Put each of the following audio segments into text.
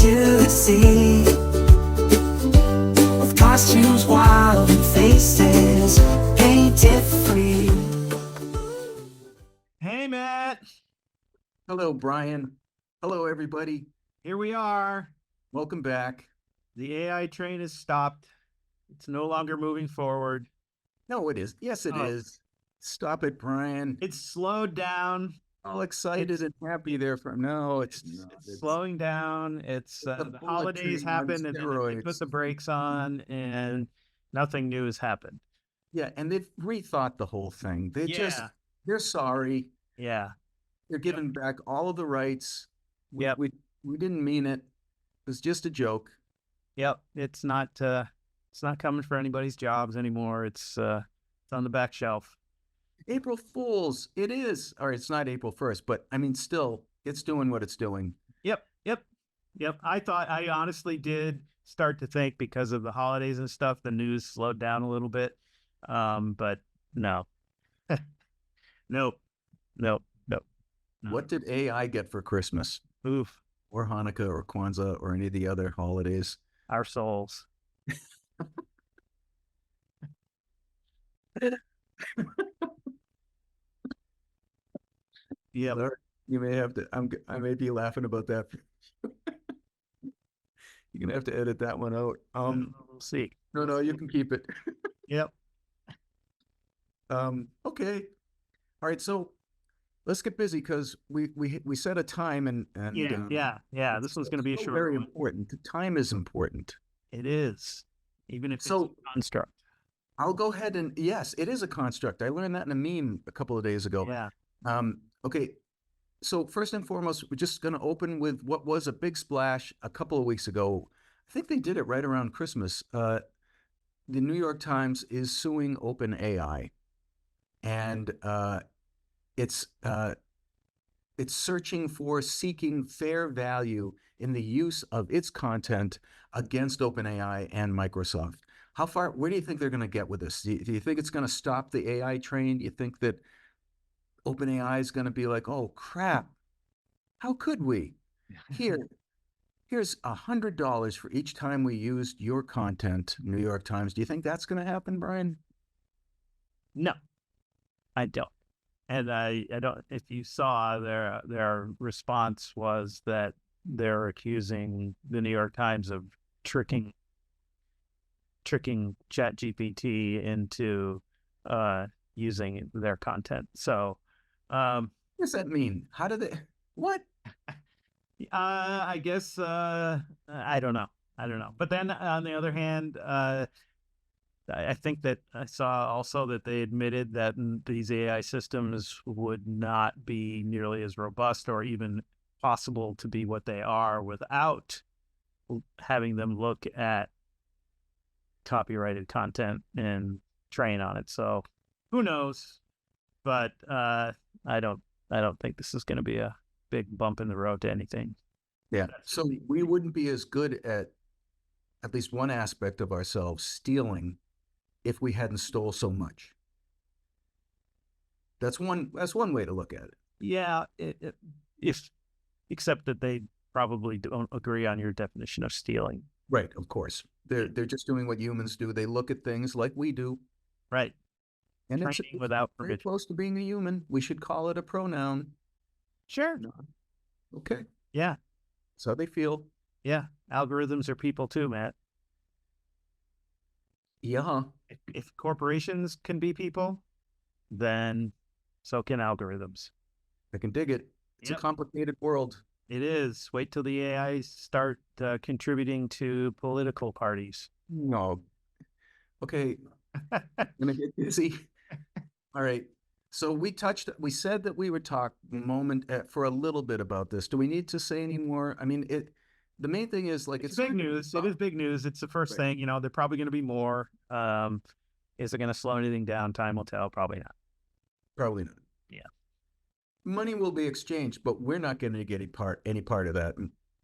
to the sea, with costumes wild and faces painted free. Hey, Matt. Hello, Brian. Hello, everybody. Here we are. Welcome back. The AI train has stopped. It's no longer moving forward. No, it is. Yes, it is. Stop it, Brian. It's slowed down. All excited and happy there from no, It's slowing down. It's the holidays happened and then they put the brakes on and nothing new has happened. Yeah, and they've rethought the whole thing. They're sorry. Yeah. They're giving back all of the rights. Yep. We didn't mean it. It was just a joke. Yep. It's not coming for anybody's jobs anymore. It's on the back shelf. April Fools. It is. Or it's not April 1st, but I mean, still, it's doing what it's doing. Yep. I honestly did start to think because of the holidays and stuff, the news slowed down a little bit. But no. Nope. What did AI get for Christmas? Oof. Or Hanukkah or Kwanzaa or any of the other holidays? Our souls. Yeah, you may have to. I may be laughing about that. You're gonna have to edit that one out. we'll see. No, you can keep it. Yep. Okay. All right. So let's get busy because we set a time and yeah. This one's gonna be a short very one. important. The time is important. It is, even if it's So- a construct. I'll go ahead and yes, it is a construct. I learned that in a meme a couple of days ago. Yeah. Okay. So first and foremost, we're just going to open with what was a big splash a couple of weeks ago. I think they did it right around Christmas. The New York Times is suing OpenAI, and it's seeking fair value in the use of its content against OpenAI and Microsoft. Where do you think they're going to get with this? Do you think it's going to stop the AI train? Do you think that OpenAI is going to be like, oh, crap, how could we? Here's $100 for each time we used your content, New York Times. Do you think that's going to happen, Brian? No, I don't. And I don't. If you saw their response was that they're accusing the New York Times of tricking ChatGPT into using their content. So, what does that mean? How do they? What? I guess I don't know. But then on the other hand, I think that I saw also that they admitted that these AI systems would not be nearly as robust or even possible to be what they are without having them look at copyrighted content and train on it. So who knows? But I don't think this is going to be a big bump in the road to anything. Yeah. So we wouldn't be as good at least one aspect of ourselves, stealing, if we hadn't stole so much. That's one way to look at it. Yeah, except that they probably don't agree on your definition of stealing. Right, of course. They're just doing what humans do. They look at things like we do. Right. And it's Training without very permission. close to being a human. We should call it a pronoun. Sure. Okay. Yeah. That's how they feel. Yeah. Algorithms are people too, Matt. Yeah. If corporations can be people, then so can algorithms. I can dig it. It's a complicated world. It is. Wait till the AI start contributing to political parties. No. Okay. I'm gonna get busy. All right. So we said that we would talk for a little bit about this. Do we need to say any more? I mean, the main thing is like it's big news. It is big news. It's the first thing. You know, there are probably going to be more. Is it going to slow anything down? Time will tell. Probably not. Probably not. Yeah. Money will be exchanged, but we're not going to get any part of that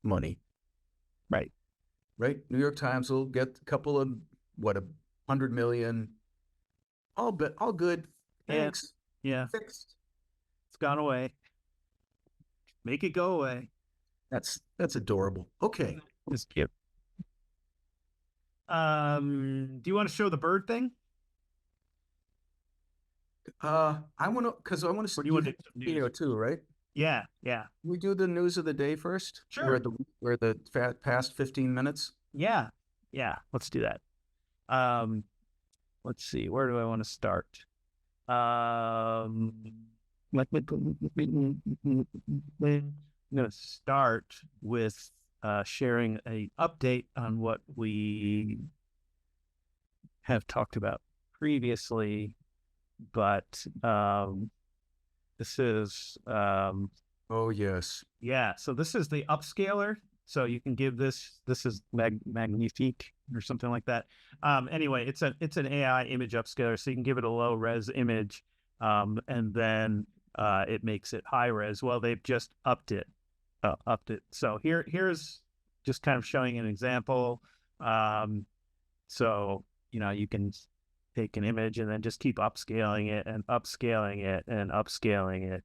money. Right. Right. New York Times will get a couple of 100 million. All good. Thanks. Yeah. Fixed. It's gone away. Make it go away. That's adorable. Okay. Just give. Do you want to show the bird thing? I want to, because I want to Or see do you want to the do some video news? too, right? Yeah, yeah, We do the news of the day first? Sure. Or the past 15 minutes? yeah, yeah. Let's do that. Um, let's see. Where do I want to start? Um, I'm going to start with sharing an update on what we have talked about previously, but this is Oh, yes. yeah. So this is the upscaler. So you can give this is magnifique or something like that. Anyway, it's an AI image upscaler, so you can give it a low res image, and then it makes it high res. Well, they've just upped it. So here's just kind of showing an example. So you can take an image and then just keep upscaling it and upscaling it and upscaling it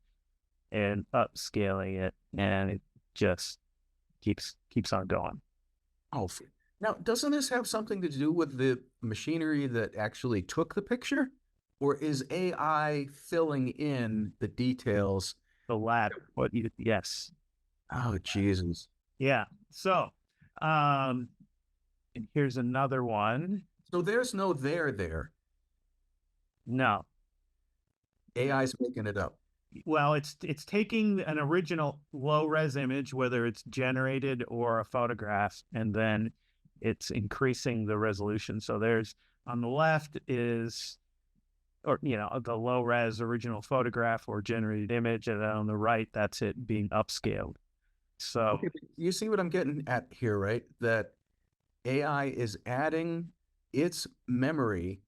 and upscaling it, and it just keeps on going. Oh, now, doesn't this have something to do with the machinery that actually took the picture? Or is AI filling in the details? The lab, yes, Oh, Jesus. yeah. So, and here's another one. So there's no there. No, AI's making it up. well, it's taking an original low res image, whether it's generated or a photograph, and then it's increasing the resolution. So there's on the left is, or the low res original photograph or generated image, and then on the right, that's it being upscaled. So Okay, you see what I'm getting at here, right? That AI is adding its memory,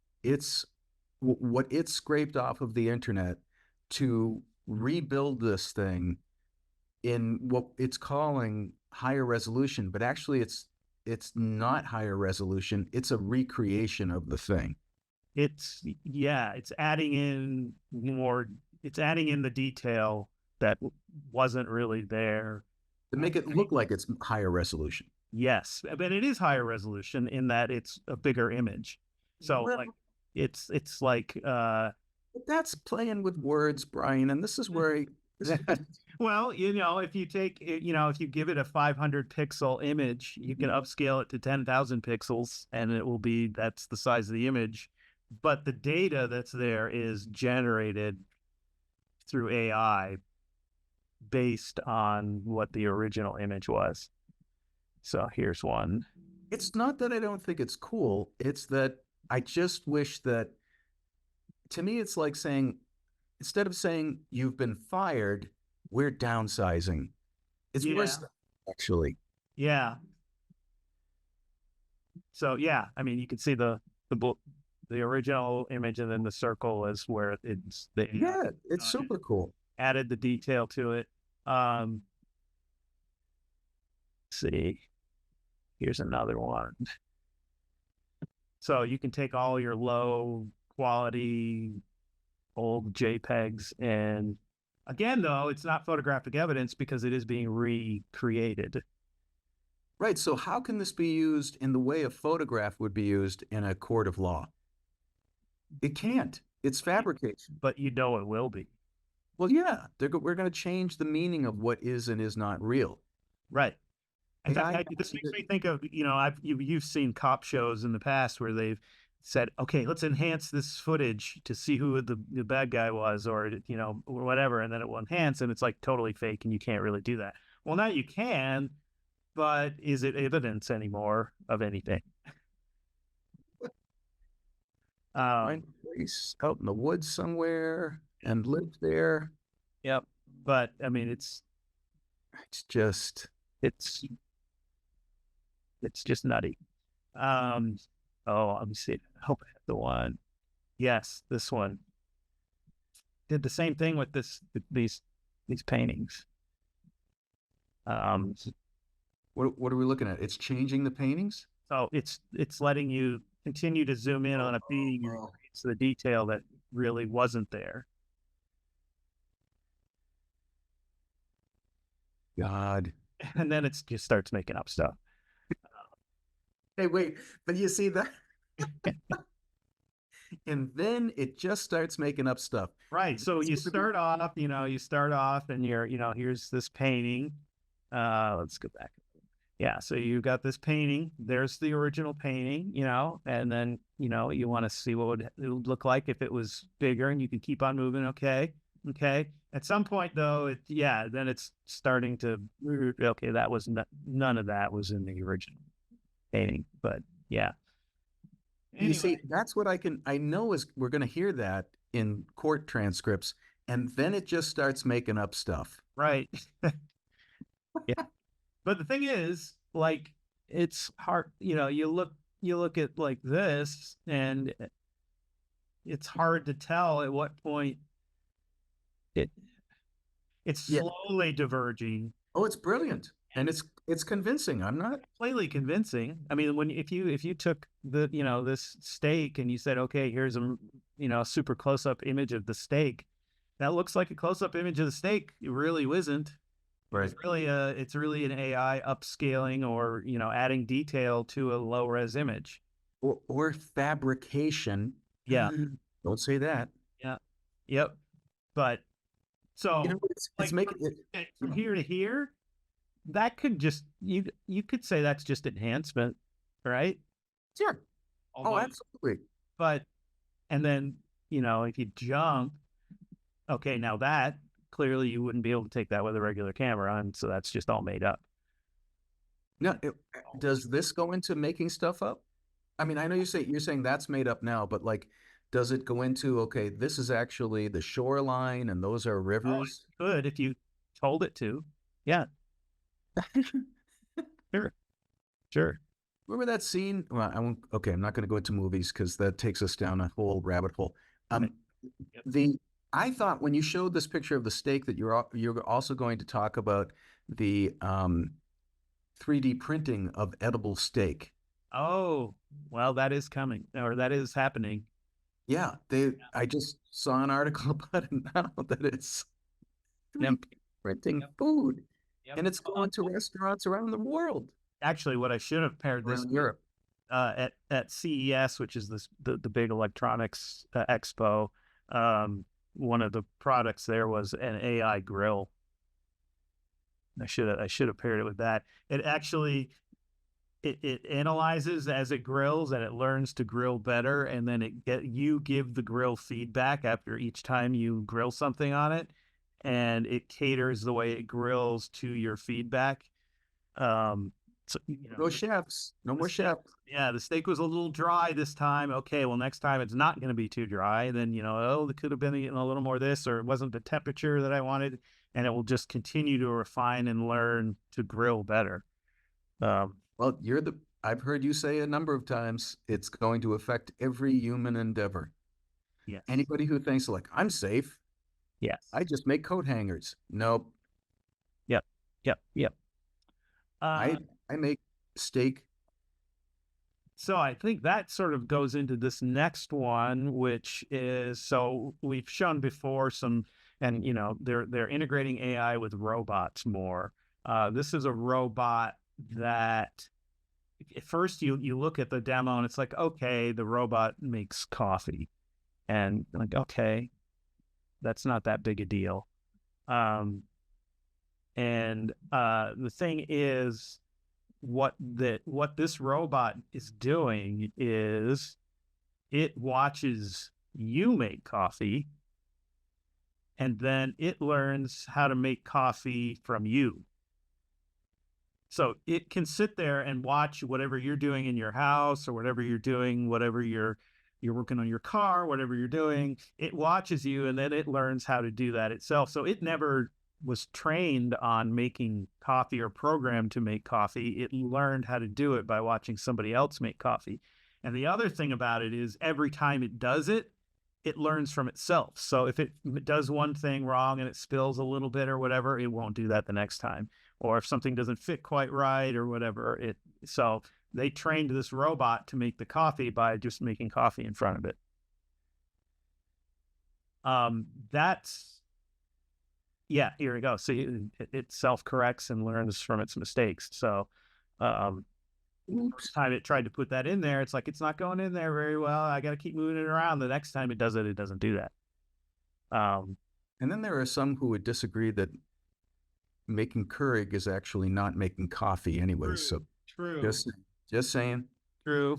what it's scraped off of the internet to rebuild this thing in what it's calling higher resolution, but actually it's not higher resolution. It's a recreation of the thing. it's adding in the detail that wasn't really there. To make it look like it's higher resolution. Yes, but it is higher resolution in that it's a bigger image. So Well, like it's like but that's playing with words, Brian, and this is where well, if you take if you give it a 500 pixel image, you can upscale it to 10,000 pixels and that's the size of the image. But the data that's there is generated through AI based on what the original image was. So here's one. it's not that I don't think it's cool. It's that I just wish that, to me, it's like saying, instead of saying you've been fired, we're downsizing. It's worse, actually. Yeah. So yeah, I mean, you can see the original image, and then the circle is where It's super cool. added the detail to it. Let's see, here's another one. So you can take all your low quality old JPEGs, and again, though, it's not photographic evidence because it is being recreated. Right. So how can this be used in the way a photograph would be used in a court of law? It can't. It's fabrication. But it will be. Well, yeah, we're going to change the meaning of what is and is not real. Right. In fact, this makes me think of, you've seen cop shows in the past where they've said, okay, let's enhance this footage to see who the bad guy was, or whatever, and then it will enhance, and it's like totally fake, and you can't really do that. Well, now you can, but is it evidence anymore of anything? Find a place out in the woods somewhere and live there. Yep. But I mean, it's just nutty. Let me see. I hope I have the one. Yes, this one did the same thing with these paintings. What are we looking at? It's changing the paintings. So it's letting you continue to zoom in on a painting. It's the detail that really wasn't there. God. And then it just starts making up stuff. Hey, wait, but you see that? And then it just starts making up stuff. Right. So you start off, and here's this painting. Let's go back. Yeah. So you got this painting. There's the original painting, and then, you want to see what it would look like if it was bigger, and you can keep on moving. Okay. Okay. At some point though, then it's starting to, okay, that was none of that was in the original painting, but yeah. You see, Anyway, that's what I know is we're going to hear that in court transcripts, and then it just starts making up stuff. right. Yeah. But the thing is, like, it's hard, you look at like this, and it's hard to tell at what point it it's Yeah. slowly diverging. Oh, it's brilliant. And it's convincing. I'm not. Completely convincing. I mean, if you took this steak and you said, okay, here's a super close up image of the steak, that looks like a close up image of the steak. It really isn't. Right. It's really an AI upscaling or adding detail to a low res image. Or fabrication. Yeah. Don't say that. Yeah. Yep. But so You know, it's like making it. from here to here, that could just you could say that's just enhancement, right? Sure. Oh, Although, absolutely. but and then if you jump, okay, now that clearly you wouldn't be able to take that with a regular camera, and so that's just all made up. Now, does this go into making stuff up? I mean, I know you're saying that's made up now, but like, does it go into, okay, this is actually the shoreline and those are Oh, it rivers? could if you told it to. Yeah, sure, sure. Remember that scene? Well, I won't. Okay, I'm not going to go into movies because that takes us down a whole rabbit hole. Right. Yep. The I thought when you showed this picture of the steak that you're also going to talk about the 3D printing of edible steak. Oh, well, that is coming, or that is happening. Yeah, I just saw an article about it now that it's 3D Yep. printing Yep. food, Yep. and it's going to restaurants around the world, Actually, what I should have paired this around with, Europe. at CES, which is the big electronics expo. One of the products there was an AI grill. I should have paired it with that. It actually it analyzes as it grills, and it learns to grill better, and then you give the grill feedback after each time you grill something on it, and it caters the way it grills to your feedback. So, No chefs, no more chefs. yeah, the steak was a little dry this time. Okay, well, next time it's not going to be too dry. Then, it could have been a little more this, or it wasn't the temperature that I wanted. And it will just continue to refine and learn to grill better. Well, I've heard you say a number of times, it's going to affect every human endeavor. Yes. Anybody who thinks like, I'm safe, Yes. I just make coat hangers. Nope. Yep. Yep. Yep. I make steak. So I think that sort of goes into this next one, which is, so we've shown before and they're integrating AI with robots more. This is a robot that at first you look at the demo and it's like, okay, the robot makes coffee, and like, okay, that's not that big a deal. And the thing is, what this robot is doing is it watches you make coffee, and then it learns how to make coffee from you. So it can sit there and watch whatever you're doing in your house, or whatever you're doing, whatever you're working on your car, whatever you're doing. It watches you, and then it learns how to do that itself. So it never was trained on making coffee or programmed to make coffee. It learned how to do it by watching somebody else make coffee. And the other thing about it is, every time it does it, it learns from itself. So if it does one thing wrong and it spills a little bit or whatever, it won't do that the next time. Or if something doesn't fit quite right or whatever, so they trained this robot to make the coffee by just making coffee in front of it. Yeah, here we go. So it self-corrects and learns from its mistakes. So Oops. time it tried to put that in there, it's like, it's not going in there very well. I got to keep moving it around. The next time it does it, it doesn't do that. And then there are some who would disagree that making Keurig is actually not making coffee anyway. So True. just saying, True.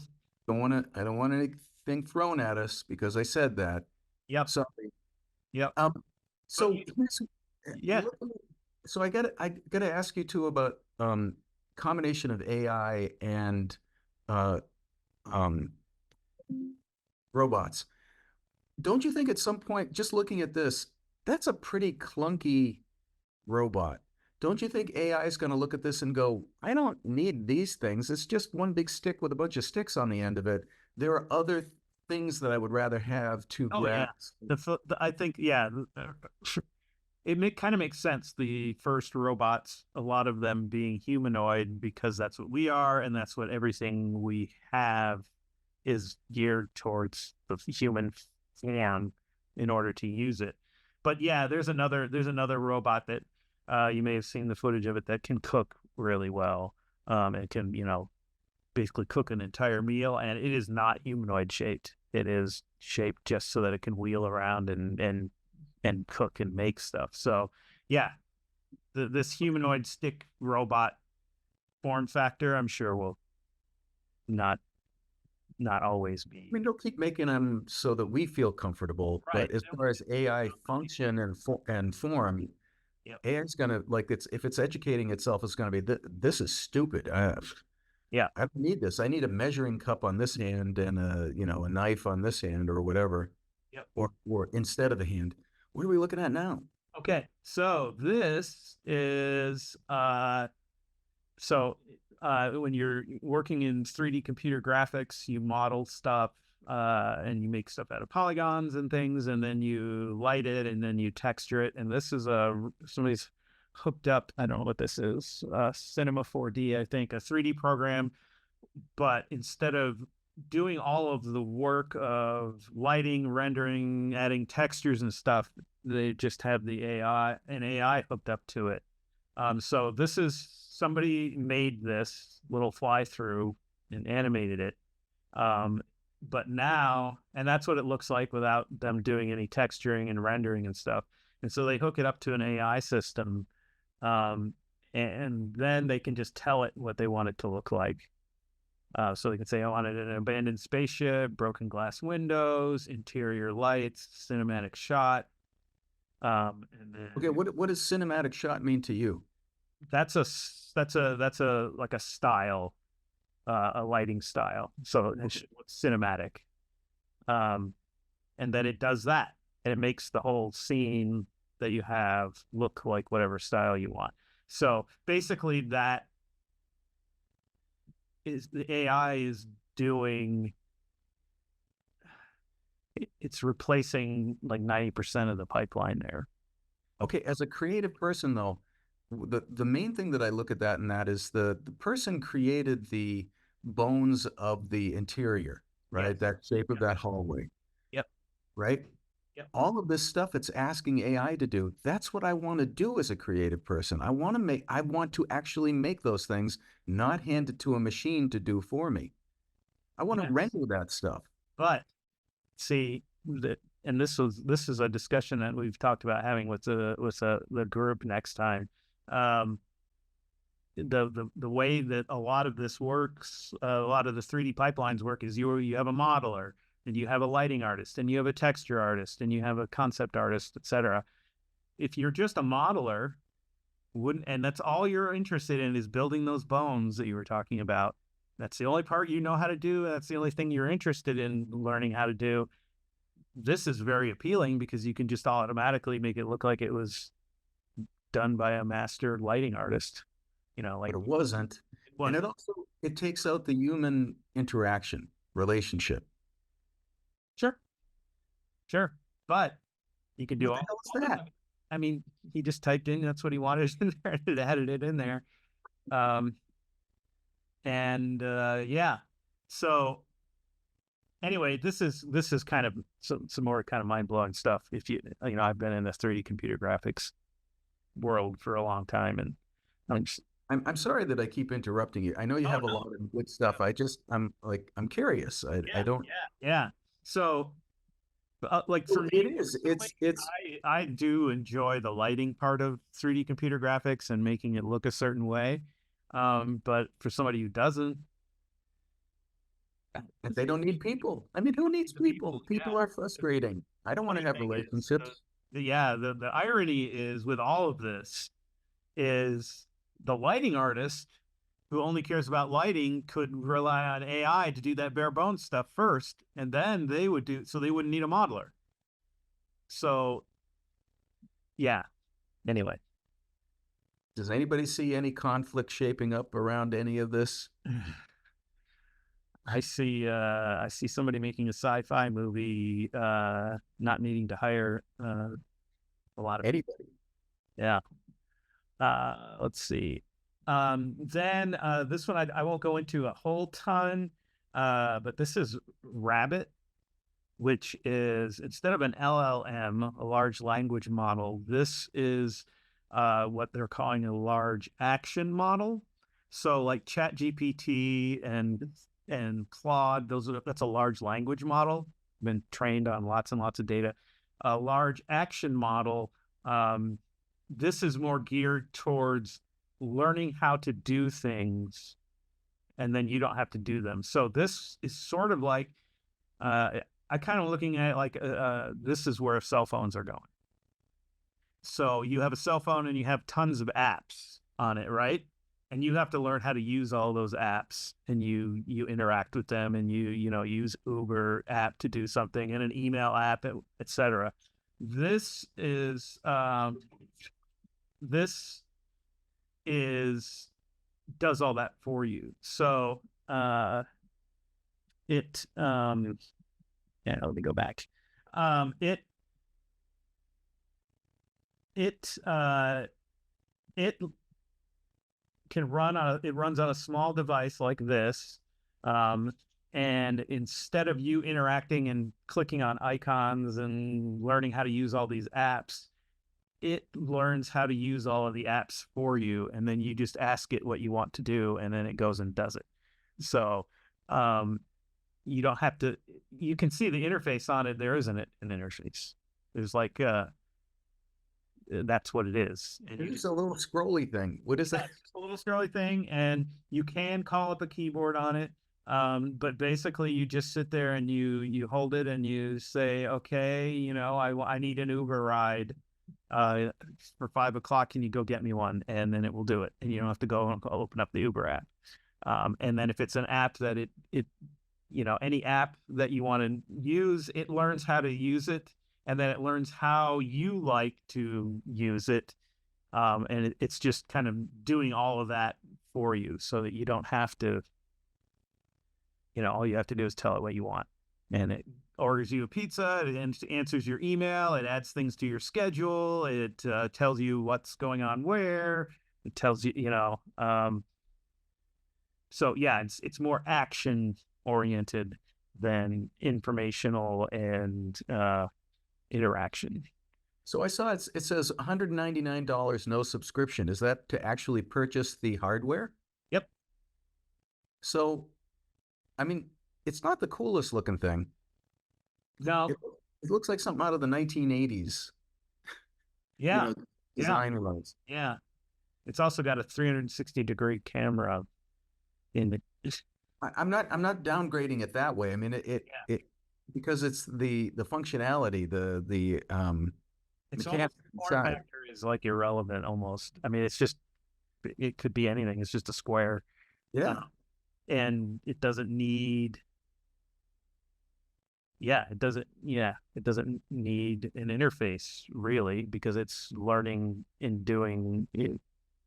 I don't want anything thrown at us because I said that. Yep. Sorry. Yep. So you- here's- Yeah. So I gotta ask you too about combination of AI and robots. Don't you think at some point, just looking at this, that's a pretty clunky robot? Don't you think AI is going to look at this and go, I don't need these things. It's just one big stick with a bunch of sticks on the end of it. There are other things that I would rather have to grasp. I think, yeah, it kind of makes sense. The first robots, a lot of them being humanoid, because that's what we are, and that's what everything we have is geared towards the human form in order to use it. But yeah, there's another robot that you may have seen the footage of it that can cook really well. It can, basically cook an entire meal, and it is not humanoid shaped. It is shaped just so that it can wheel around and cook and make stuff. So yeah, this humanoid stick robot form factor, I'm sure will not always be. I mean, they'll keep making them so that we feel comfortable. Right. But as far as AI function and form, Yep. AI is going to, like, if it's educating itself, it's going to be, this is stupid. Yeah. I don't need this. I need a measuring cup on this hand and a knife on this hand or whatever. Yep. Or instead of a hand. What are we looking at now? Okay, so this is when you're working in 3D computer graphics, you model stuff and you make stuff out of polygons and things, and then you light it and then you texture it. And this is somebody's hooked up, I don't know what this is, Cinema 4D, I think, a 3D program. But instead of doing all of the work of lighting, rendering, adding textures and stuff, they just have an AI hooked up to it. So this is, somebody made this little fly through and animated it. But now, and that's what it looks like without them doing any texturing and rendering and stuff. And so they hook it up to an AI system, and then they can just tell it what they want it to look like. So they can say, I wanted an abandoned spaceship, broken glass windows, interior lights, cinematic shot. And then, Okay, what does cinematic shot mean to you? that's like a style, a lighting style. So it's cinematic. And then it does that, and it makes the whole scene that you have look like whatever style you want. So basically that is the AI is doing, it's replacing like 90% of the pipeline there. Okay, as a creative person though, the main thing that I look at that and that is the person created the bones of the interior, right? Yes. That shape of that hallway. Yep. Right? Yep. All of this stuff it's asking AI to do, that's what I want to do as a creative person. I want to actually make those things, not hand it to a machine to do for me. I want to Yes. render that stuff. But see that, and this is a discussion that we've talked about having with the group next time. The way that a lot of this works, a lot of the 3D pipelines work, is you have a modeler, and you have a lighting artist, and you have a texture artist, and you have a concept artist, etc. If you're just a modeler, and that's all you're interested in is building those bones that you were talking about, that's the only part you know how to do, that's the only thing you're interested in learning how to do, this is very appealing because you can just automatically make it look like it was done by a master lighting artist. Like, But it wasn't. And it takes out the human interaction, relationship. Sure. But you can do What the hell is that? I mean, he just typed in, that's what he wanted in there, and added it in there. Yeah. So anyway, this is kind of some more kind of mind-blowing stuff. If I've been in the 3D computer graphics world for a long time, and I'm sorry that I keep interrupting you. I know you Oh have a no. lot of good stuff. I'm curious. I don't. Yeah. So, like for Well, it me is. personally, I do enjoy the lighting part of 3D computer graphics and making it look a certain way. But for somebody who doesn't, They don't need people. I mean, who needs people? People are frustrating. I don't want to funny have thing is, relationships. the irony is with all of this is the lighting artist who only cares about lighting could rely on AI to do that bare bones stuff first, and then they would do so they wouldn't need a modeler. So yeah. Anyway, Does anybody see any conflict shaping up around any of this? I see somebody making a sci-fi movie, not needing to hire a lot of people. Anybody? Yeah. Let's see. Then this one I won't go into a whole ton, but this is Rabbit, which is instead of an LLM, a large language model, this is what they're calling a large action model. So like ChatGPT and Claude, that's a large language model, been trained on lots and lots of data. A large action model, this is more geared towards learning how to do things, and then you don't have to do them. So this is sort of like I kind of looking at it like this is where cell phones are going. So you have a cell phone and you have tons of apps on it, right? And you have to learn how to use all those apps, and you interact with them, and you know use Uber app to do something and an email app, etc. This is this is does all that for you. So it yeah, let me go back. It can run on it runs on a small device like this. And instead of you interacting and clicking on icons and learning how to use all these apps, it learns how to use all of the apps for you, and then you just ask it what you want to do, and then it goes and does it. So you don't have to, you can see the interface on it. There isn't an interface. There's like that's what it is. And It's a little scrolly thing. What is that? it's a little scrolly thing, and you can call up a keyboard on it. But basically you just sit there and you hold it and you say, okay, you know, I need an Uber ride for 5 o'clock. Can you go get me one? And then it will do it, and you don't have to go and open up the Uber app. And then if it's an app that it you know, any app that you want to use, it learns how to use it, and then it learns how you like to use it. And it's just kind of doing all of that for you, so that you don't have to, you know, all you have to do is tell it what you want, and it orders you a pizza, it answers your email, it adds things to your schedule, it tells you what's going on where, it tells you, you know, so yeah, it's more action oriented than informational and interaction. So I saw it says $199, no subscription. Is that to actually purchase the hardware? Yep. So, I mean, it's not the coolest looking thing. No. It looks like something out of the 1980s. Yeah. You know, design wise. Yeah. It's also got a 360-degree camera in the. I'm not downgrading it that way. I mean, it because it's the functionality, the It's mechanics almost, form inside. factor is like irrelevant almost. I mean, it's just, it could be anything. It's just a square. Yeah. And it doesn't need, it doesn't need an interface really, because it's learning and doing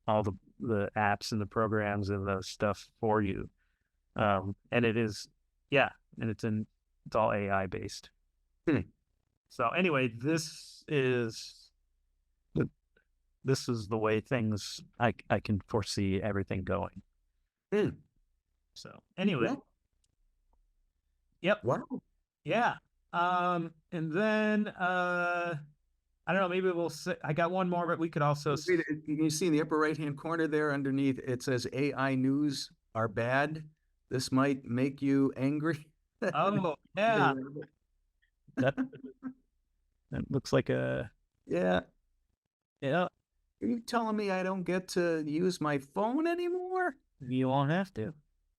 all the apps and the programs and the stuff for you. And it is, and it's all AI based. So anyway, this is the way things I can foresee everything going. So anyway, yep. Wow. Yeah. And then I don't know. Maybe we'll say, I got one more, but we could also, You see in the upper right-hand corner there underneath, it says AI news are bad. This might make you angry. oh, yeah, that, that looks like a, Yeah. yeah, Are you telling me I don't get to use my phone anymore? you won't have to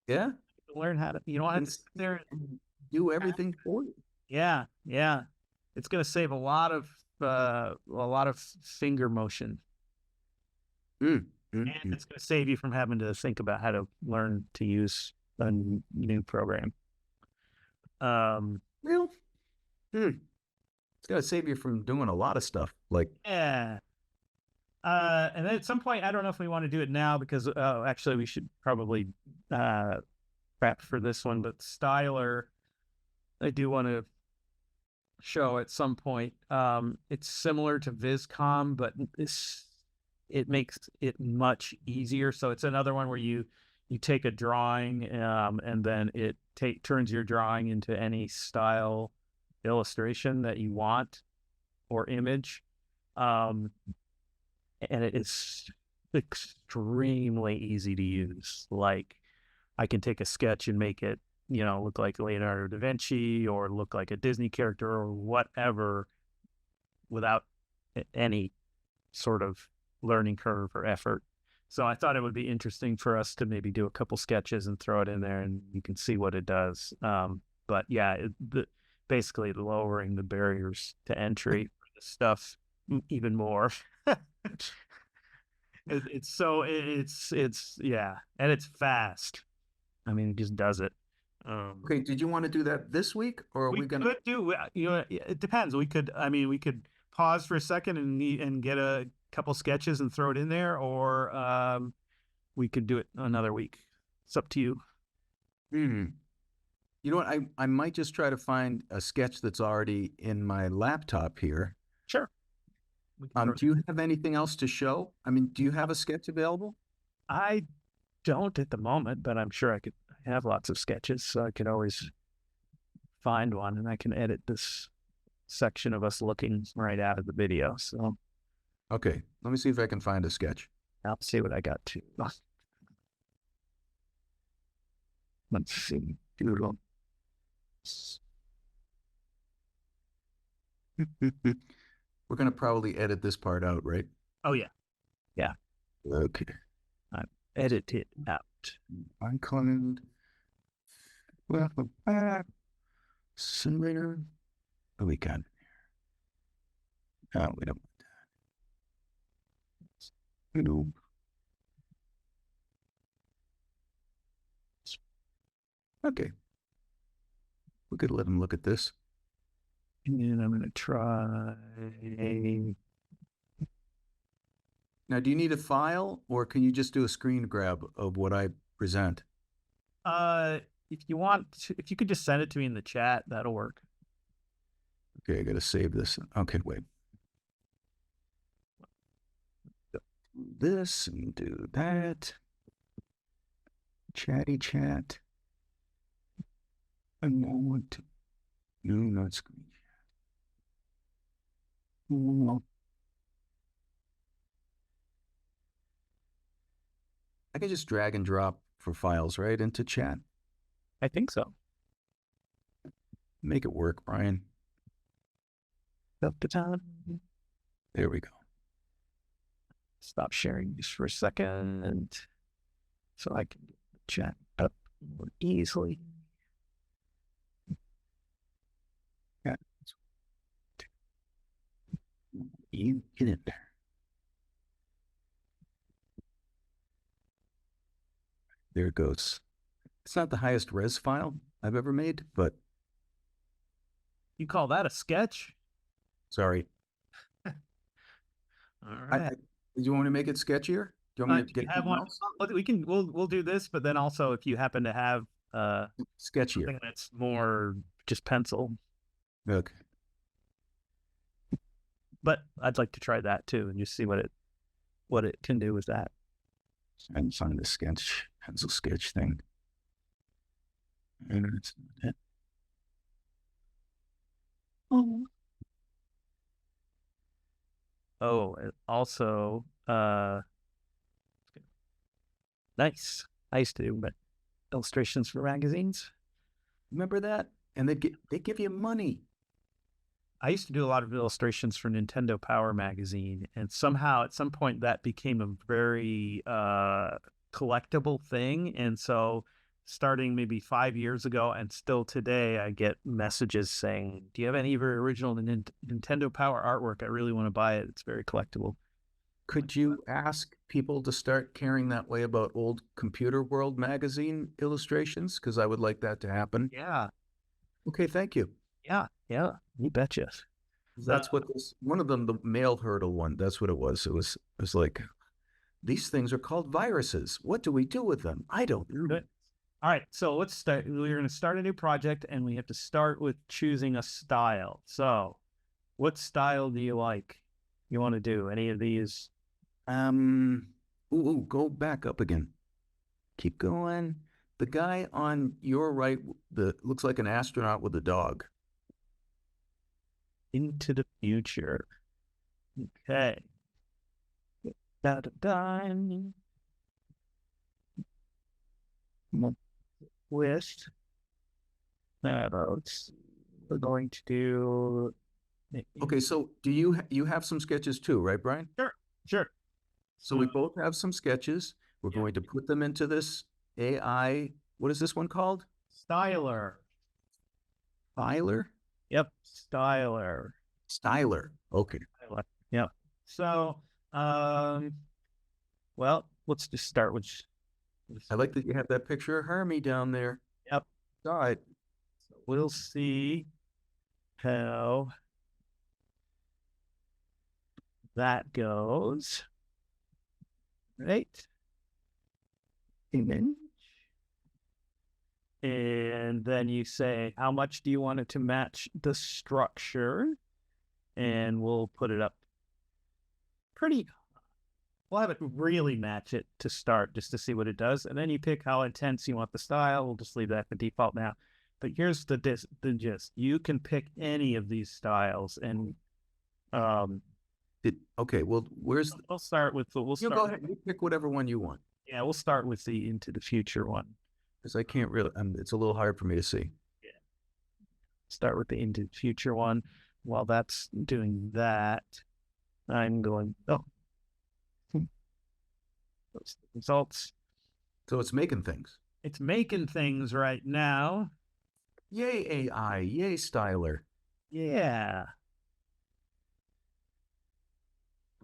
Yeah. learn how to, you don't have to sit there. Do everything for you. Yeah. Yeah. It's going to save a lot of finger motion. Mm, And it's going to save you from having to think about how to learn to use a new program. Well, it's going to save you from doing a lot of stuff. Like, Yeah. And then at some point, I don't know if we want to do it now because, actually, we should probably prep for this one. But Styler, I do want to show at some point. It's similar to Viscom, but it makes it much easier. So it's another one where you take a drawing, and then it turns your drawing into any style illustration that you want or image. And it is extremely easy to use. Like, I can take a sketch and make it, look like Leonardo da Vinci or look like a Disney character or whatever without any sort of learning curve or effort. So I thought it would be interesting for us to maybe do a couple sketches and throw it in there, and you can see what it does. But yeah, basically lowering the barriers to entry for the stuff even more. It's yeah, and it's fast. I mean, it just does it. okay, did you want to do that this week, or are we going to? Could do, it depends. We could pause for a second and get a couple sketches and throw it in there, or we could do it another week. It's up to you. You know what? I might just try to find a sketch that's already in my laptop here. Sure. Do you have anything else to show? I mean, do you have a sketch available? I don't at the moment, but I'm sure I have lots of sketches, so I could always find one, and I can edit this section of us looking right out of the video. So, okay, let me see if I can find a sketch. I'll see what I got to. Let's see. Doodle. We're going to probably edit this part out, right? Oh, yeah. Yeah. Okay. Edit it out. Include. Welcome back. Simulator. Oh, we got. Oh, we don't want that. Nope. Okay. We could let him look at this. And I'm going to try. Now, do you need a file, or can you just do a screen grab of what I present? If you want to, if you could just send it to me in the chat, that'll work. Okay, I got to save this. Okay, wait. Do this and do that. Chatty chat. I want to. No, not screen chat. No. I can just drag and drop for files right into chat. I think so. Make it work, Brian. Up to time. There we go. Stop sharing just for a second, so I can get the chat up more easily. Yeah. You get in there. There it goes. It's not the highest res file I've ever made, but You call that a sketch? sorry. All right. Do you want me to make it sketchier? Do you want me to Do you get have one? We'll do this, but then also if you happen to have sketchier? something that's more just pencil. Okay. But I'd like to try that too and just see what it can do with that. And find the sketch, pencil sketch thing. And it's not it. Oh. Oh, it also, nice. I used to do illustrations for magazines. Remember that? And they give you money. I used to do a lot of illustrations for Nintendo Power magazine, and somehow at some point that became a very collectible thing. And so, starting maybe 5 years ago, and still today, I get messages saying, "Do you have any of your original Nintendo Power artwork? I really want to buy it. It's very collectible." Could you ask people to start caring that way about old Computer World magazine illustrations? Because I would like that to happen. Yeah, Okay, thank you. yeah, you betcha. That's what this one of them, the male hurdle one. That's what it was. It was like these things are called viruses. What do we do with them? I don't know. Good. All right, so let's start. We're going to start a new project, and we have to start with choosing a style. So, what style do you like? You want to do any of these? Go back up again. Keep going. The guy on your right, the looks like an astronaut with a dog. Into the future. Okay. Da da da. List. We're going to do. Okay, so do you have some sketches too, right, Brian? Sure. So we both have some sketches. We're Yeah. going to put them into this AI. What is this one called? Styler. Styler? Yep, Styler. Styler. Okay. Yep. So, well, let's just start with. I like that you have that picture of Hermie down there. Yep. All right. So we'll see how that goes. Right. Image. And then you say, how much do you want it to match the structure? And we'll put it up pretty. We'll have it really match it to start just to see what it does. And then you pick how intense you want the style. We'll just leave that the default now. But here's the gist. You can pick any of these styles. And okay, well, where's we'll start with the you go ahead. You pick whatever one you want. Yeah, we'll start with the into the future one. Because I can't really, it's a little hard for me to see. Yeah. Start with the into the future one. While that's doing that, I'm going, those results. So it's making things. It's making things right now. Yay, AI. Yay, Styler. Yeah.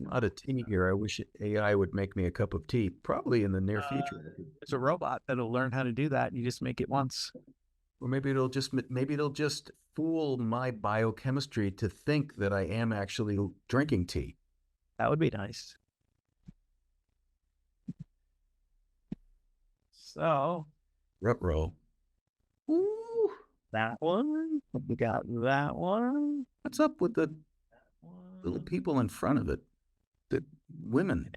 Not a tea here. I wish AI would make me a cup of tea, probably in the near future. It's a robot that'll learn how to do that. You just make it once. Or maybe it'll just fool my biochemistry to think that I am actually drinking tea. That would be nice. So, Ruh-roh. Ooh, that one. We got that one. what's up with the little people in front of it? The women.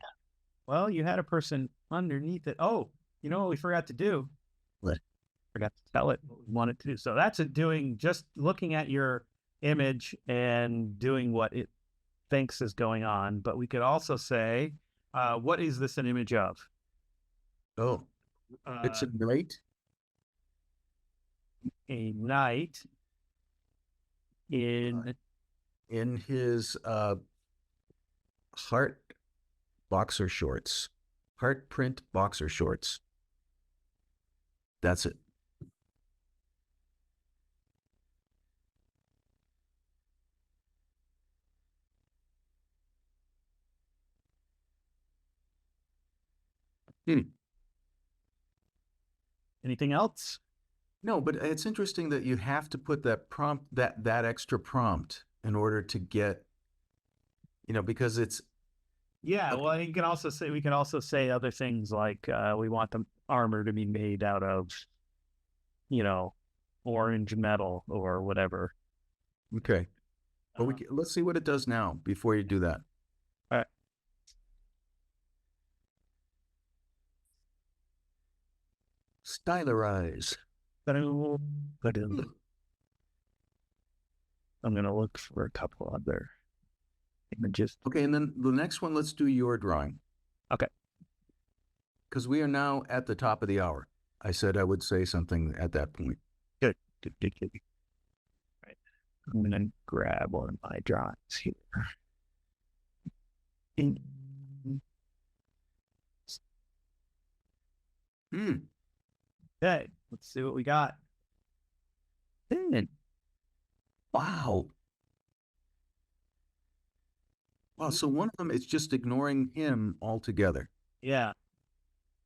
Well, you had a person underneath it. Oh, you know what we forgot to do? What? Forgot to tell it what we wanted to do. So that's just looking at your image and doing what it thinks is going on. But we could also say, what is this an image of? Oh, it's a night. A knight in his heart boxer shorts. Heart print boxer shorts. That's it. anything else? No, but it's interesting that you have to put that prompt, that extra prompt in order to get, because it's. Yeah, well, we can also say other things like we want the armor to be made out of, orange metal or whatever. Okay. Well, let's see what it does now before you do that. All right. Stylize. I'm going to look for a couple other images. Okay, and then the next one, let's do your drawing. Okay. Because we are now at the top of the hour. I said I would say something at that point. Good. Right. I'm gonna grab one of my drawings here. Okay, let's see what we got. Wow. Wow, so one of them is just ignoring him altogether. Yeah.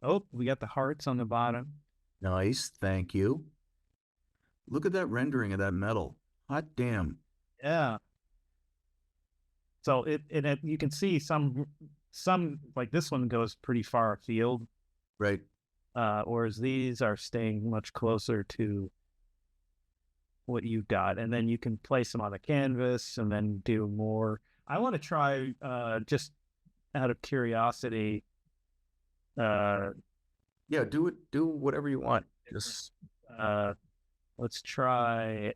Oh, we got the hearts on the bottom. Nice, thank you. Look at that rendering of that metal. Hot damn. Yeah. So you can see some like this one goes pretty far afield, Right. whereas these are staying much closer to what you've got, and then you can place them on the canvas and then do more. I want to try just out of curiosity. Yeah, do whatever you want. Just Let's try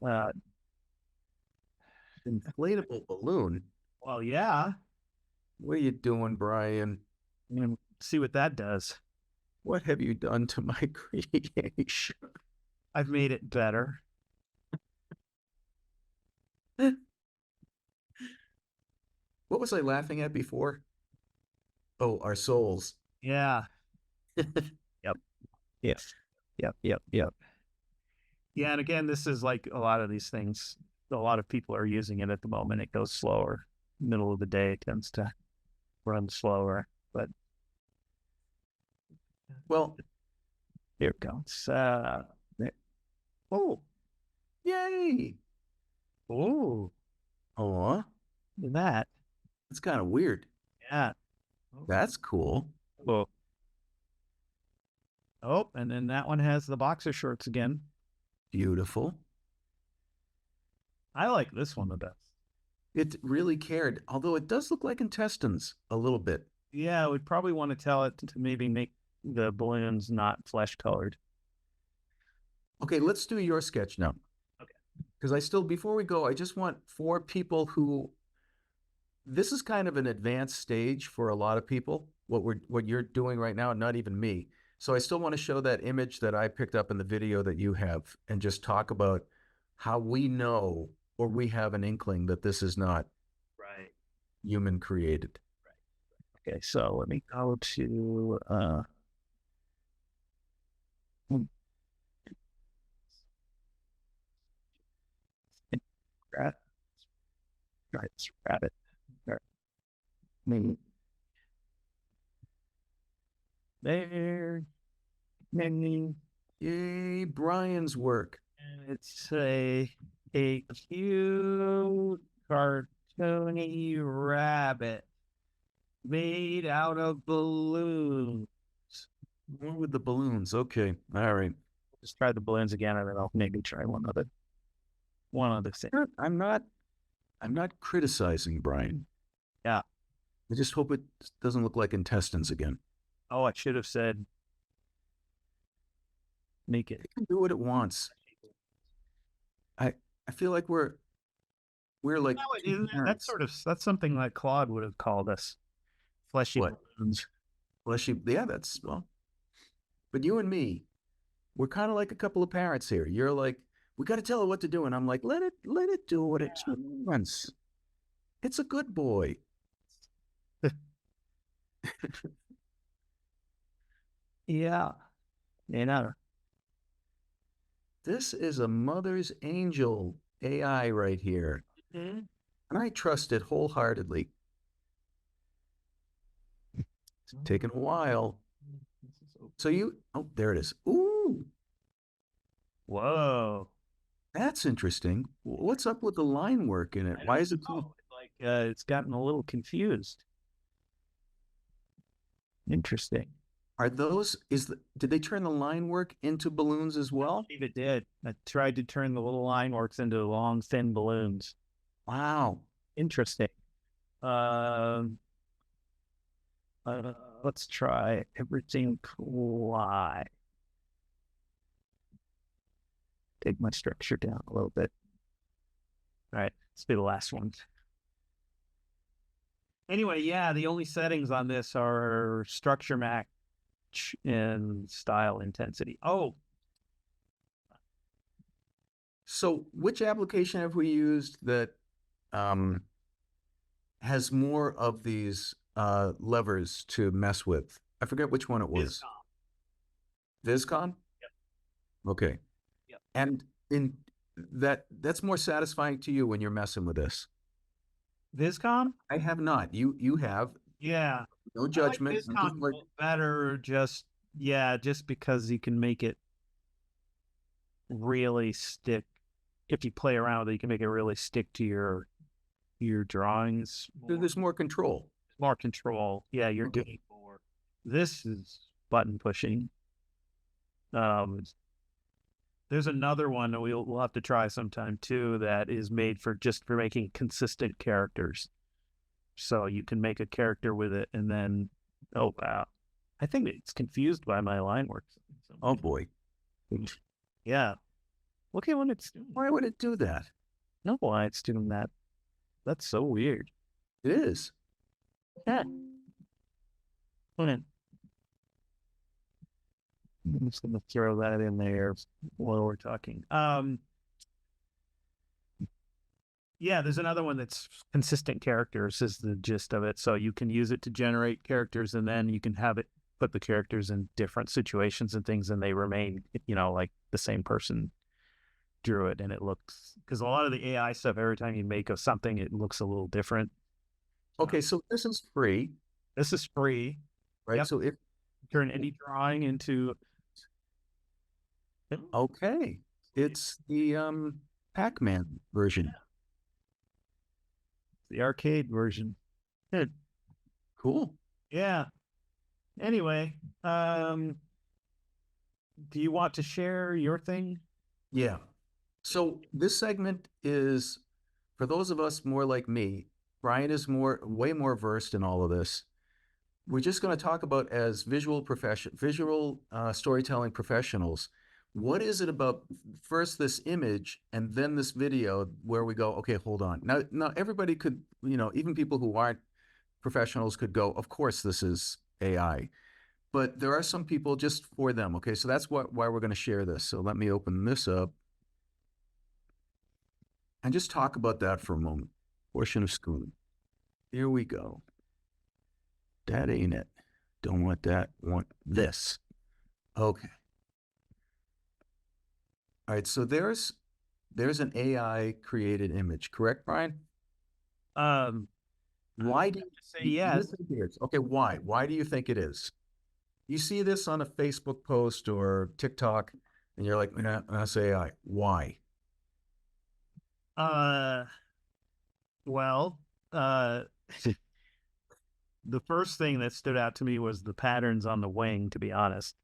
inflatable balloon. well, yeah. What are you doing, Brian? I'm gonna see what that does. What have you done to my creation? I've made it better. What was I laughing at before? Oh, our souls. Yeah. Yep. Yes. Yep. Yeah, and again, this is like a lot of these things. A lot of people are using it at the moment. It goes slower. Middle of the day it tends to run slower, but Well, here it goes. Oh, yay. oh, Oh, look at that. it's kind of weird. Yeah. That's cool. Oh. Oh, and then that one has the boxer shorts again. Beautiful. I like this one the best. It really cared, although it does look like intestines a little bit. Yeah, we'd probably want to tell it to maybe make the balloons not flesh colored. Okay, let's do your sketch now. Okay. Because before we go, I just want for people who, this is kind of an advanced stage for a lot of people, what you're doing right now, not even me. So I still want to show that image that I picked up in the video that you have and just talk about how we know or we have an inkling that this is not Right. human created. Okay, so let me go to rabbit. There. And Yay, Brian's work. it's a cute cartoony rabbit made out of balloons. More with the balloons. Okay. All right. Just try the balloons again, and then I'll maybe try one other thing. I'm not criticizing Brian. Yeah. I just hope it doesn't look like intestines again. Oh, I should have said make it. It can do what it wants. I feel like we're like That's something like Claude would have called us. Fleshy What? balloons. fleshy. Yeah, that's well. But you and me, we're kind of like a couple of parents here. You're like, we got to tell it what to do, and I'm like, let it do what it wants. It's a good boy. Yeah. You know. This is a mother's angel AI right here, and I trust it wholeheartedly. It's taken a while. So oh, there it is. Ooh, Whoa. that's interesting. What's up with the line work in it? Why is it so? Like it's gotten a little confused. Interesting. Are those, did they turn the line work into balloons as well? I believe it did. I tried to turn the little line works into long, thin balloons. Wow. Interesting. Let's try everything fly. Take my structure down a little bit. All right, let's do the last one. Anyway, yeah, the only settings on this are structure match and style intensity. Oh, So which application have we used that um, has more of these levers to mess with? I forget which one it was. VisCon? Yep. Okay. Yep. And in that's more satisfying to you when you're messing with this. VisCom? I have not. You have. Yeah. No I like judgment. I'm just VisCom better just because you can make it really stick. If you play around with it, you can make it really stick to your drawings. There's more control. More control. Yeah, you're Okay. doing more. This is button pushing. There's another one that we'll have to try sometime too that is made for making consistent characters. So you can make a character with it and then, oh wow, I think it's confused by my line work. Oh boy. Yeah. Look at what it's doing. Why would it do that? No, why it's doing that. That's so weird. It is. Yeah. Hold on. I'm just gonna throw that in there while we're talking. Yeah, there's another one that's consistent characters is the gist of it. So you can use it to generate characters and then you can have it put the characters in different situations and things and they remain, like the same person drew it and it looks, because a lot of the AI stuff, every time you make something, it looks a little different. Okay, so this is free, This is free. right? Yep. So if Turn any drawing into okay, it's the Pac-Man version. the arcade version. Good. Cool. Yeah. Anyway, do you want to share your thing? Yeah. So this segment is for those of us more like me. Bryan is way more versed in all of this. We're just going to talk about as visual storytelling professionals. What is it about first this image and then this video where we go, okay, hold on. Now everybody could, even people who aren't professionals could go, of course, this is AI. But there are some people just for them. Okay, so that's why we're going to share this. So let me open this up and just talk about that for a moment. Portion of schooling. Here we go. That ain't it. Don't want that. Want this. Okay. All right. So there's an AI created image, correct, Bryan? Why do you say yes? think it is? Okay. Why? Why do you think it is? You see this on a Facebook post or TikTok, and you're like, that's AI. Why? Well, the first thing that stood out to me was the patterns on the wing, to be honest.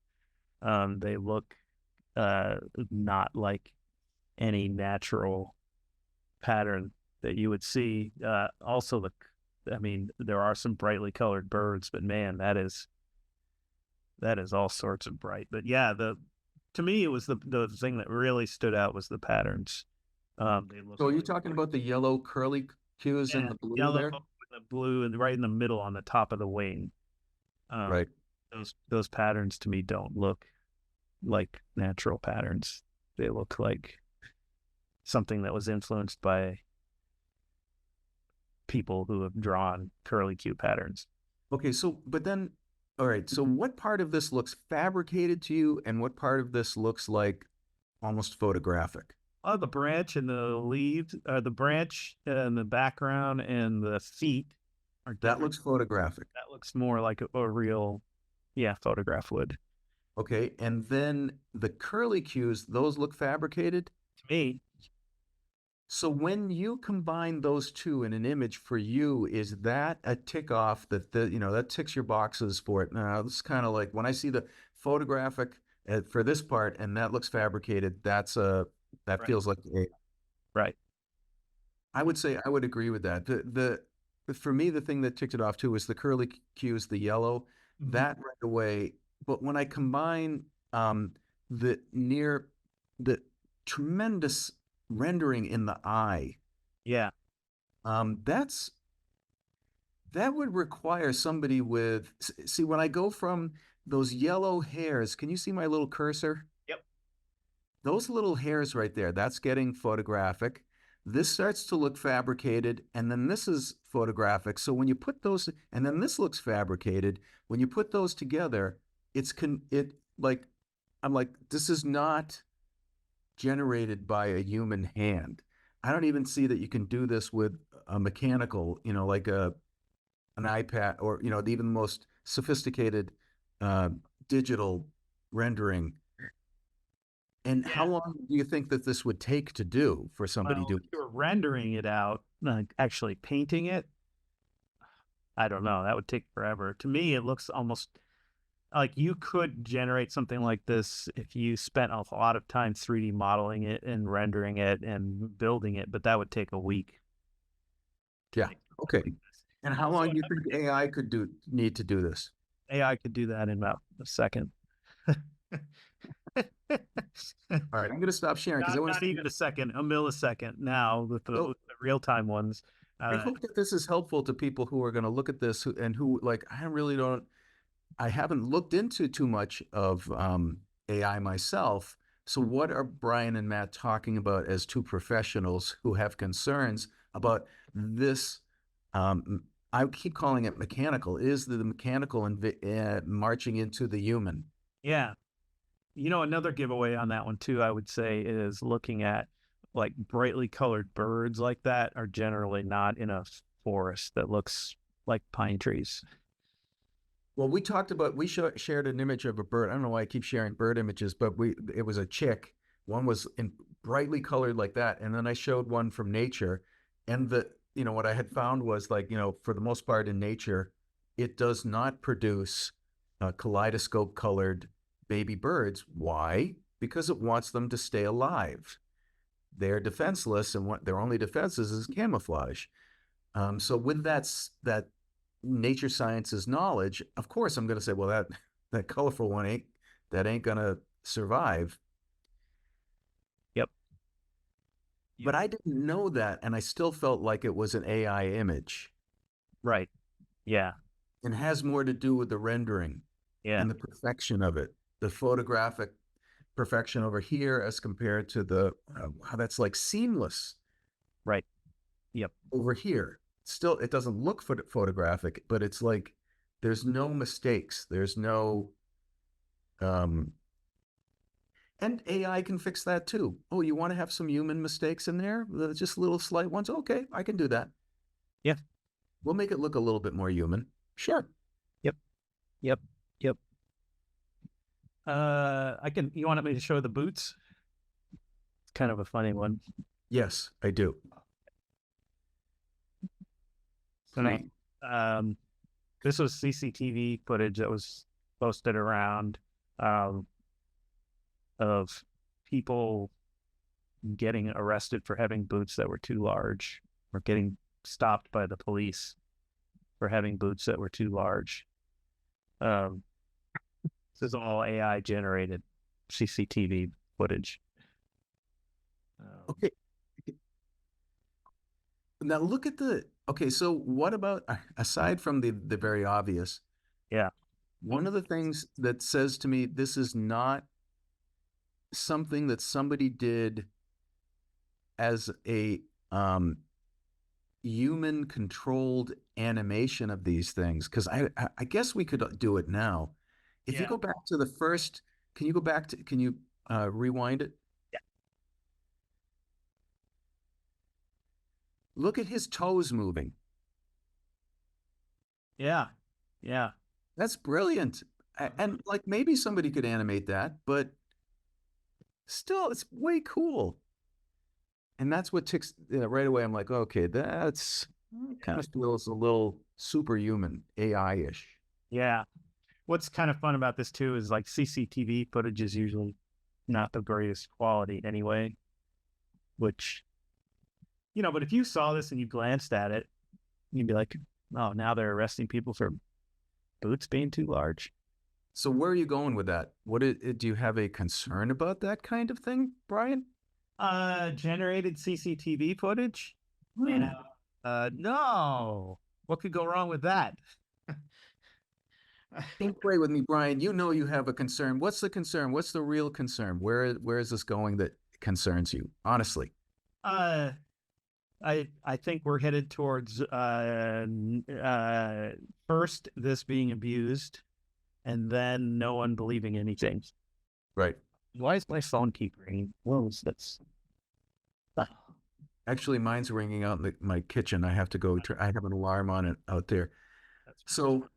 They look not like any natural pattern that you would see. Also, there are some brightly colored birds, but man, that is all sorts of bright. But yeah, to me, it was the thing that really stood out was the patterns. So are you talking about the yellow curly cues and the blue yellow there? and the blue and right in the middle on the top of the wing. Right. Those patterns to me don't look like natural patterns. They look like something that was influenced by people who have drawn curly cue patterns. Okay, so but then, all right, so what part of this looks fabricated to you and what part of this looks like almost photographic? Oh, the branch and the leaves, the branch and the background and the feet are That different. looks photographic. That looks more like a real, photograph would. Okay, and then the curly cues, those look fabricated? To me, So when you combine those two in an image for you, is that a tick off that that ticks your boxes for it? Now, this is kind of like when I see the photographic for this part and that looks fabricated, that Right. feels like right. I would say I would agree with that. For me, the thing that ticked it off too is the curly cues, the yellow, Mhm. that right away. But when I combine the tremendous rendering in the eye, Yeah. that's that would require somebody with, see, when I go from those yellow hairs, can you see my little cursor? Yep. Those little hairs right there, that's getting photographic. This starts to look fabricated, and then this is photographic. So when you put those, and then this looks fabricated, when you put those together, I'm like, this is not generated by a human hand. I don't even see that you can do this with a mechanical, like an iPad, or even the most sophisticated digital rendering. And how long do you think that this would take to do for somebody Well, to? if you're rendering it out, like actually painting it, I don't know. That would take forever. To me, it looks almost like you could generate something like this if you spent a lot of time 3D modeling it and rendering it and building it, but that would take a week. Yeah. Okay. And how long do you think AI need to do this? AI could do that in about a second. All right, I'm going to stop sharing because I want Not to. even a second, a millisecond now with the real-time ones. I hope that this is helpful to people who are going to look at this and who I haven't looked into too much of AI myself. So what are Bryan and Matt talking about as two professionals who have concerns about this? I keep calling it mechanical. Is the mechanical marching into the human? Yeah. Another giveaway on that one too, I would say, is looking at like brightly colored birds like that are generally not in a forest that looks like pine trees. Well, we shared an image of a bird. I don't know why I keep sharing bird images, but it was a chick. One was in brightly colored like that. And then I showed one from nature. And what I had found was for the most part in nature, it does not produce kaleidoscope colored baby birds. Why? Because it wants them to stay alive. They're defenseless, and what their only defense is camouflage. So with that nature sciences knowledge, of course, I'm going to say, well, that colorful one ain't going to survive. Yep. But I didn't know that, and I still felt like it was an AI image. Right. Yeah. And has more to do with the rendering and the perfection of it. The photographic perfection over here as compared to the how that's like seamless. Right. Yep. Over here. Still, it doesn't look photographic, but it's like there's no mistakes. There's no and AI can fix that too. Oh, you want to have some human mistakes in there? Just little slight ones? Okay, I can do that. Yeah. We'll make it look a little bit more human. Sure. Yep. You want me to show the boots? It's kind of a funny one. Yes, I do. So this was CCTV footage that was posted around of people getting arrested for having boots that were too large, or getting stopped by the police for having boots that were too large. This is all AI generated CCTV footage. Okay. Now look at okay, so what about, aside from the very obvious, Yeah. one of the things that says to me, this is not something that somebody did as a human controlled animation of these things, because I guess we could do it now. If you go back to the first, can you rewind it? Yeah. Look at his toes moving. Yeah. That's brilliant. And like maybe somebody could animate that, but still, it's way cool. And that's what ticks right away. I'm like, okay, that's kind of feels a little superhuman, AI-ish. Yeah. What's kind of fun about this too is like CCTV footage is usually not the greatest quality anyway, which, but if you saw this and you glanced at it, you'd be like, oh, now they're arresting people for boots being too large. So where are you going with that? Do you have a concern about that kind of thing, Bryan? Generated CCTV footage? No. What could go wrong with that? Don't play with me, Brian. You know you have a concern. What's the concern? What's the real concern? Where is this going that concerns you? Honestly. Uh, I think we're headed towards first this being abused, and then no one believing anything. Right. Why does my phone keep ringing? Whoa, that's Actually, mine's ringing out in my kitchen. I have to go. I have an alarm on it out there. So,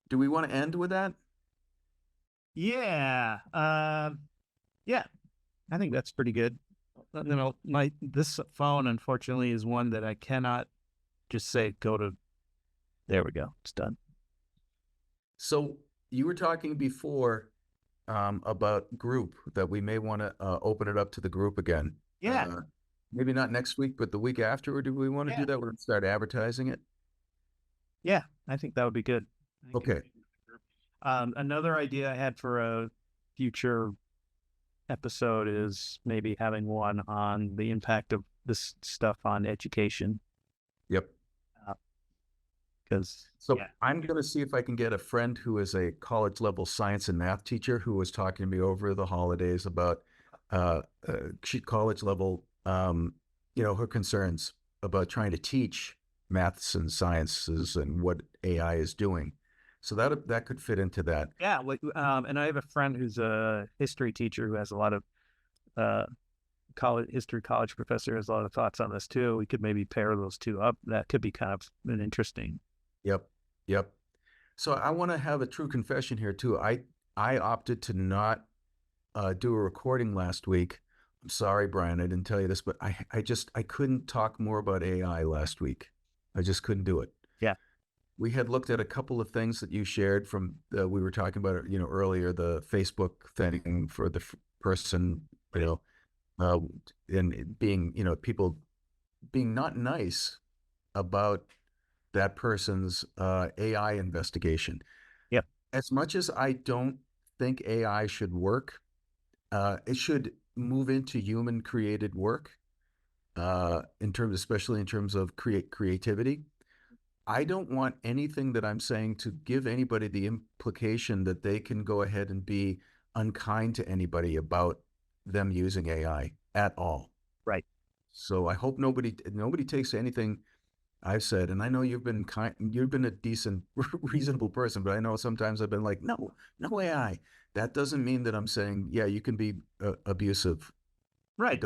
do we want to end with that? yeah. Yeah. I think that's pretty good. You know, this phone unfortunately is one that I cannot just say go to. There we go. It's done. So you were talking before about group that we may want to open it up to the group again. Yeah. Maybe not next week, but the week after. Or do we want to do that? We're going to start advertising it. Yeah, I think that would be good. Okay. Another idea I had for a future episode is maybe having one on the impact of this stuff on education. Yep. Because So I'm going to see if I can get a friend who is a college level science and math teacher who was talking to me over the holidays about college level, her concerns about trying to teach maths and sciences and what AI is doing. So that could fit into that. Yeah, and I have a friend who's a history teacher who has a lot of college professor has a lot of thoughts on this too. We could maybe pair those two up. That could be kind of an interesting. Yep. So I want to have a true confession here too. I opted to not do a recording last week. I'm sorry, Brian, I didn't tell you this, but I couldn't talk more about AI last week. I just couldn't do it. Yeah. We had looked at a couple of things that you shared from we were talking about earlier, the Facebook thing for the person, and being, people being not nice about that person's AI investigation. Yep. As much as I don't think AI should work, it should move into human created work, especially in terms of creativity. I don't want anything that I'm saying to give anybody the implication that they can go ahead and be unkind to anybody about them using AI at all. Right. So I hope nobody takes anything I've said, and I know you've been a decent, reasonable person, but I know sometimes I've been like, no AI. That doesn't mean that I'm saying, yeah, you can be abusive. Right.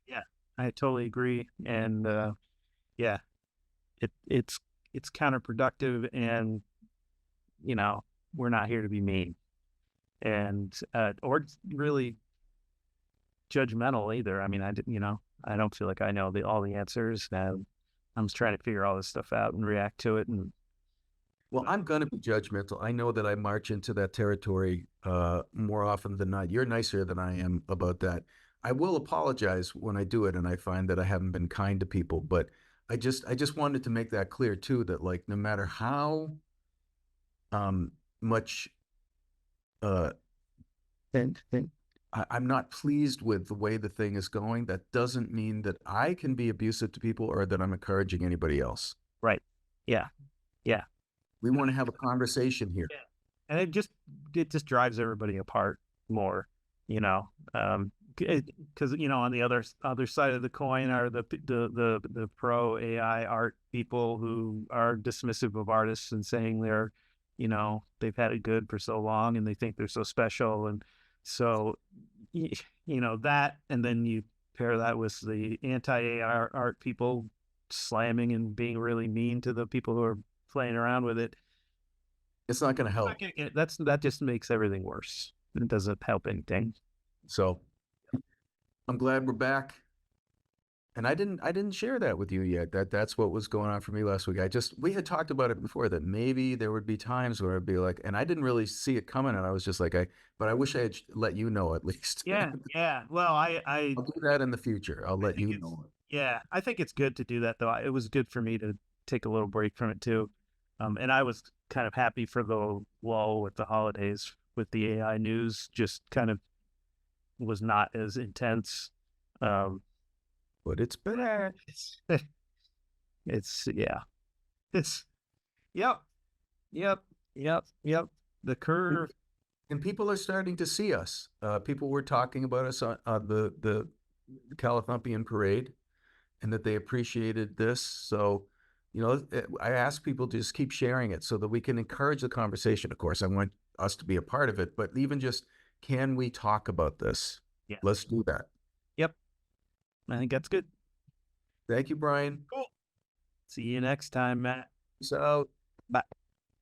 Yeah, I totally agree. And yeah, it's counterproductive, and we're not here to be mean and or really judgmental either. I mean, I don't feel like I know all the answers. I'm just trying to figure all this stuff out and react to it. And well, I'm going to be judgmental. I know that I march into that territory more often than not. You're nicer than I am about that. I will apologize when I do it and I find that I haven't been kind to people, but I just wanted to make that clear too, that like no matter how much I'm not pleased with the way the thing is going, that doesn't mean that I can be abusive to people or that I'm encouraging anybody else. Right. Yeah. We want to have a conversation here. Yeah. And it just drives everybody apart more, because on the other side of the coin are the pro AI art people who are dismissive of artists and saying they're, they've had it good for so long and they think they're so special. And so, that, and then you pair that with the anti-AI art people slamming and being really mean to the people who are playing around with it. It's not going to help. That just makes everything worse. It doesn't help anything. So I'm glad we're back. And I didn't share that with you yet. That's what was going on for me last week. We had talked about it before, that maybe there would be times where I'd be like, and I didn't really see it coming, and I was just like, but I wish I had let you know at least. Yeah. Well, I'll do that in the future. I'll let you know. Yeah, I think it's good to do that though. It was good for me to take a little break from it too. And I was kind of happy for the lull with the holidays with the AI news, just kind of was not as intense. But it's better. It's Yep. The curve. And people are starting to see us. People were talking about us on the Callithumpian parade, and that they appreciated this. So, I ask people to just keep sharing it so that we can encourage the conversation. Of course, I want us to be a part of it, but even just, can we talk about this? Yeah. Let's do that. Yep. I think that's good. Thank you, Bryan. Cool. See you next time, Matt. Peace out. Bye.